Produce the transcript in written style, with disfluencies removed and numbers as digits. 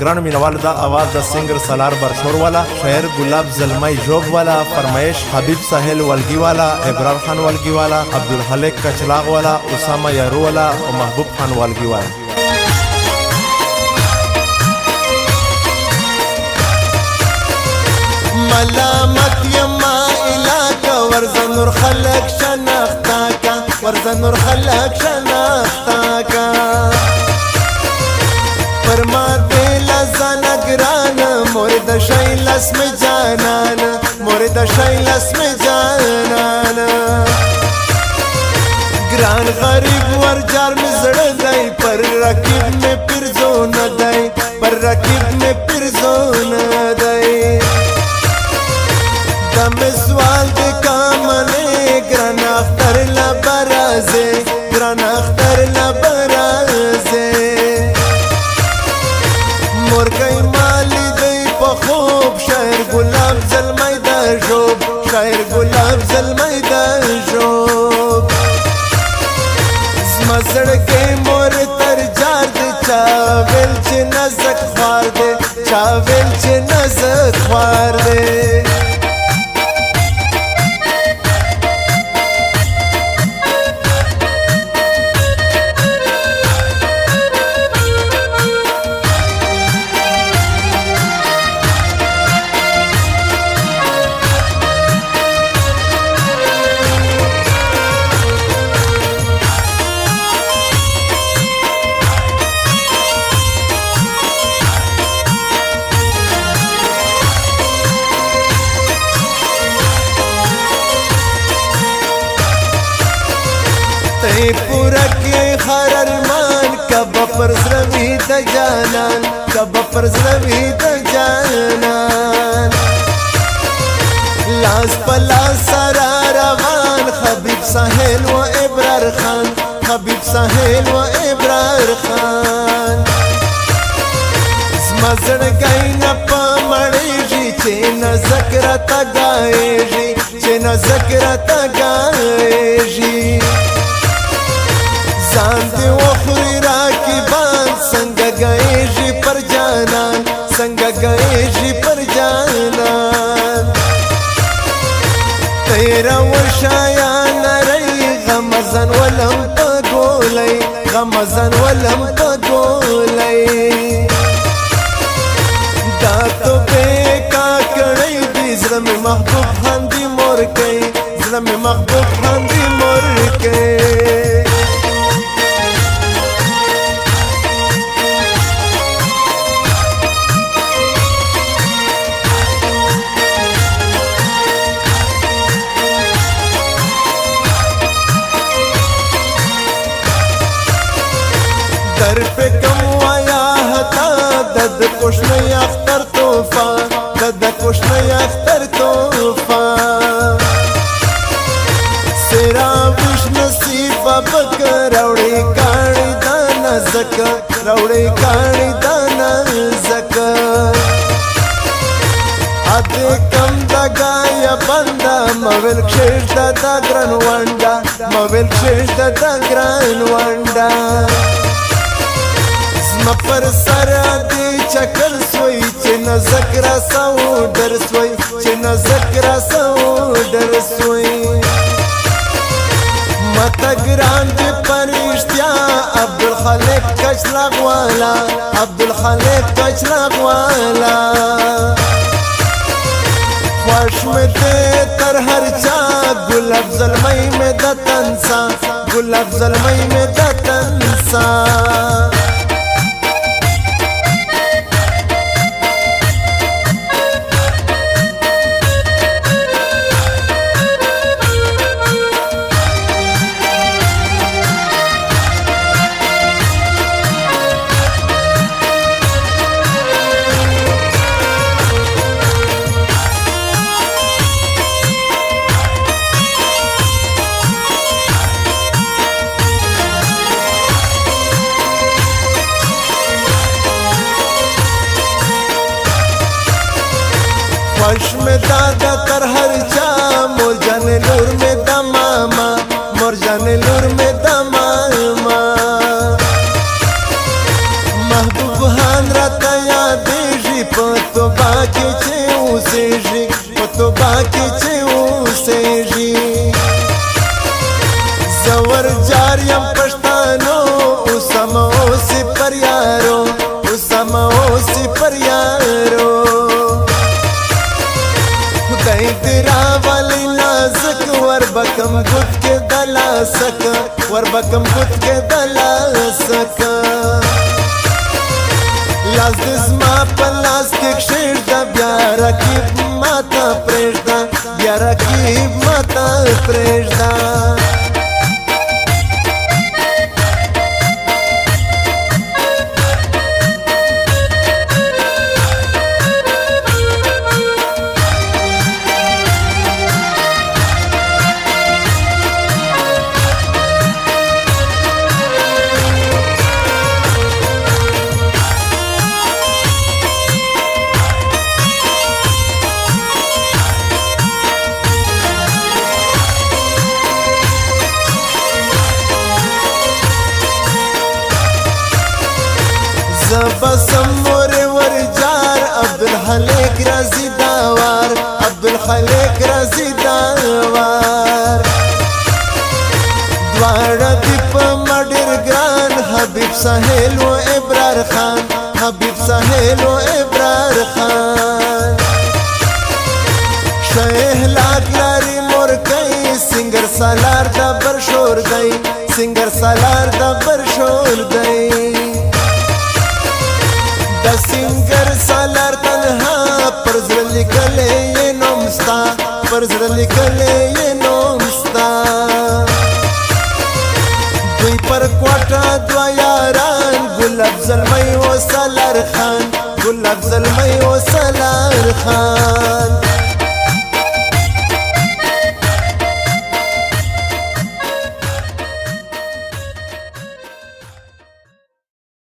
ګران مینوال دا आवाज د سنگر سالار برشور والا شاعر گلاب زلمई جوب والا فرمایش حبیب ساحل ولگی والا ابرار خان ولگی والا عبدالخالق کچلاغ والا اسامه یارو والا او محبوب خان ولگی والا ملامت یما علاقه ورزه نور خلق شناختا کا ورزه نور خلق شناختا کا فرما دل زانا گران مورد شیل اسم جانان مورد شیل اسم جانان گران غریب ور جار میں زڑ گئی پر رکیب میں پھر زو نہ دئی پر رکیب میں پھر زو نہ دئی دم سوال دے کامنے گران اختر لبرازے گران اختر لبرازے مور گئی مالی دی پا خوب شاعر گلاب زلمई دا جوب شاعر گلاب زلمई دا جوب زما زړګی مور تر جار دی چاویل چې نزک خوار دی چاویل چې نزک خوار دی تے پورا کے ہر ارمان کب پر زروی د جانان کب پر زروی د جانان لاس پلا سرا روان حبیب ساحل و ابرار خان حبیب ساحل و ابرار خان زما زړګی نه پمړېږي چې نه ذکر تا ګایږي چې نه ذکر تا ګایږي ځان دې وخوري راکبان څنګه ګایږي پر جانان څنګه ګایږي پر جانان تیرا وشایا نری غمزن ولم په ګولۍ غمزن ولم په ګولۍ دا تو بې کا کړی دي زړه مې محبوب خاندي مور کوي زړه مې محبوب خاندي مور کوي در پہ کم وایا ہتا دد کشن اختر توفا دد کشن اختر توفا سیرا وش نصیب بک روڑی کانی دانا زک روڑی کانی دانا زک ادے کم دگا یا بندا مویل کشش دا گران وانڈا مویل کشش دا گران وانڈا مپر سرا دی چکل سوئی چې نه ذکر سو در سوئی چې نه ذکر سو در سوئی متا ګران دی پرشتیا عبدالخالق کچلاغ والا عبدالخالق کچلاغ والا خوش میں دے تر ہر چا گلاب زلمई میں د تنسا گلاب زلمई میں د تنسا خوش میں دادا کر ہر چا مور جان نور میں دا ماما مور جان نور میں دا ماما محبوب ہان رتا یاد اوسېږي په توبه کې چې اوسېږي زور جار یم پښتانو اوسم اوسې پر یارو اوسم اوسې پر یارو خدای دې راولي نازک وربکم ګوت کې د لاسک وربکم ګوت کې د لاسک لاس دې زما په لاس کې کښېږده بیا رقیب ماته پرېږده بیا رقیب ماته پرېږده زبسم مورې ورجار عبدالخالق رازي داوار عبدالخالق رازي داوار دواړه دي په ما ډېر ګران حبیب ساحل و ابرار خان حبیب ساحل و ابرار خان شیخ لاک لاري مورکۍ سنگر سالار د برشور دی سنگر سالار د برشور دی د سنگر سالار تنها پر زړه لیکلی یې نوم ستا پر زړه لیکلی یې نوم ستا دوی پر کوټه دوه یاران ګلاب زلمی و سالار خان ګلاب زلمی و سالار خان